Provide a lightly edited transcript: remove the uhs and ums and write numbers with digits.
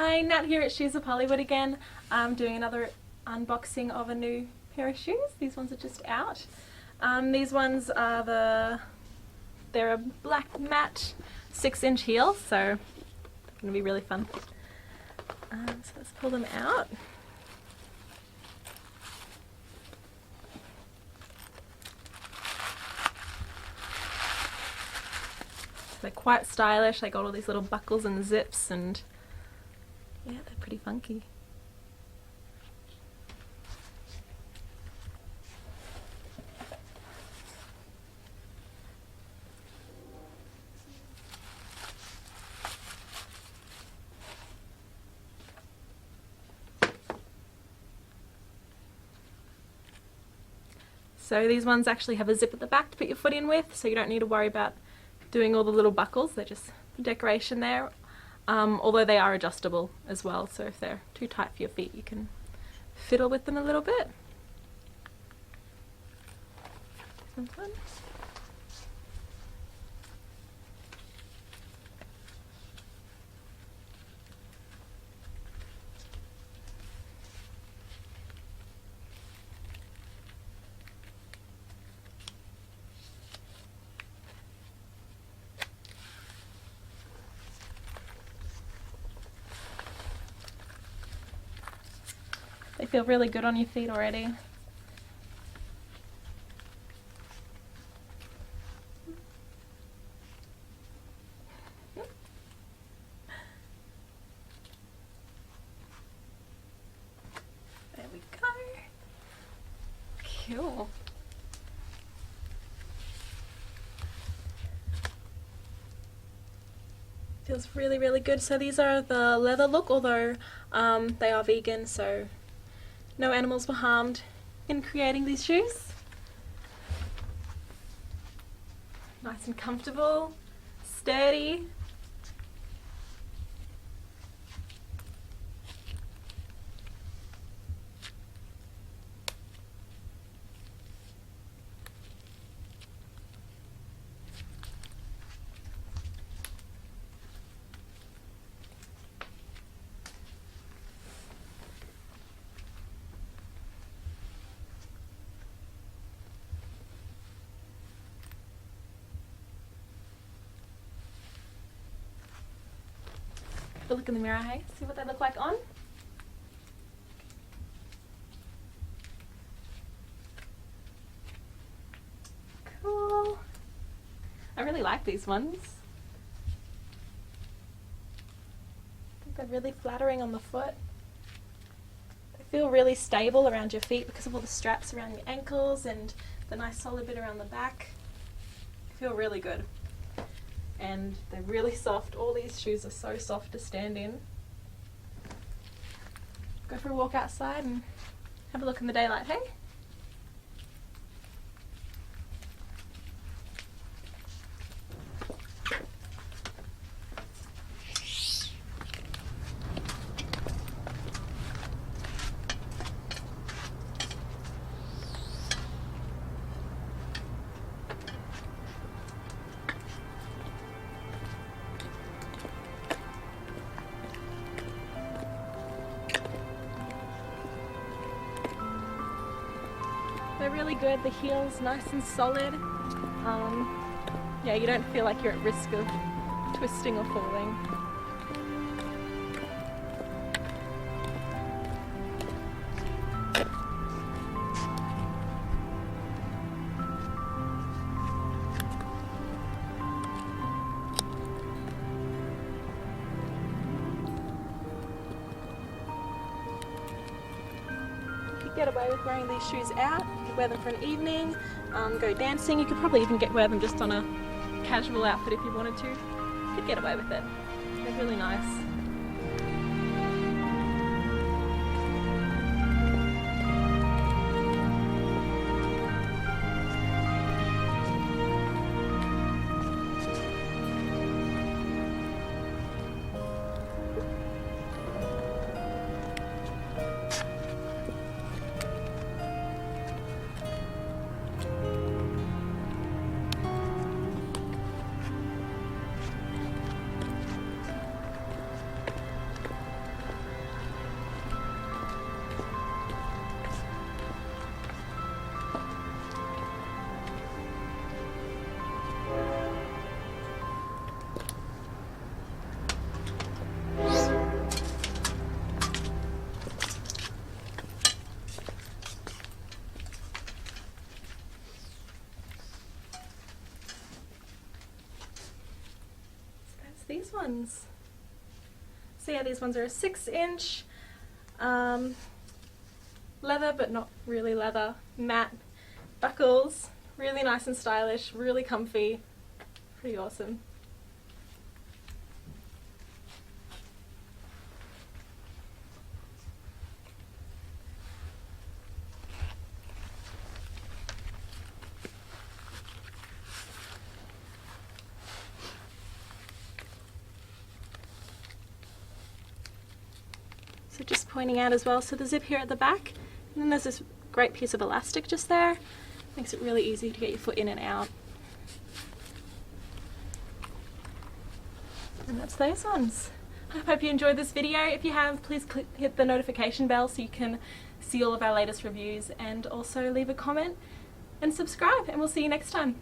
Hi, Nat here at Shoes of Hollywood again. I'm doing another unboxing of a new pair of shoes. These ones are just out. These ones are they're a black matte 6-inch heel, so they're going to be really fun. So let's pull them out. So they're quite stylish. They got all these little buckles and zips, and yeah, they're pretty funky. So these ones actually have a zip at the back to put your foot in with, so you don't need to worry about doing all the little buckles. They're just decoration there. Although they are adjustable as well, so if they're too tight for your feet, you can fiddle with them a little bit. Some fun. They feel really good on your feet already. There we go. Cool. Feels really, really good. So these are the leather look, although they are vegan, so no animals were harmed in creating these shoes. Nice and comfortable, sturdy. Have a look in the mirror, hey? See what they look like on? Cool. I really like these ones. I think they're really flattering on the foot. They feel really stable around your feet because of all the straps around your ankles and the nice solid bit around the back. They feel really good. And they're really soft. All these shoes are so soft to stand in. Go for a walk outside and have a look in the daylight, hey? They're really good. The heel's nice and solid. Yeah, you don't feel like you're at risk of twisting or falling. Get away with wearing these shoes out. You could wear them for an evening, go dancing. You could probably even wear them just on a casual outfit if you wanted to. You could get away with it. They're really nice. these ones. So yeah, these ones are a 6-inch leather, but not really leather, matte buckles. Really nice and stylish, really comfy, pretty awesome. So just pointing out as well, so the zip here at the back, and then there's this great piece of elastic just there. Makes it really easy to get your foot in and out. And that's those ones. I hope you enjoyed this video. If you have, please hit the notification bell so you can see all of our latest reviews, and also leave a comment and subscribe, and we'll see you next time.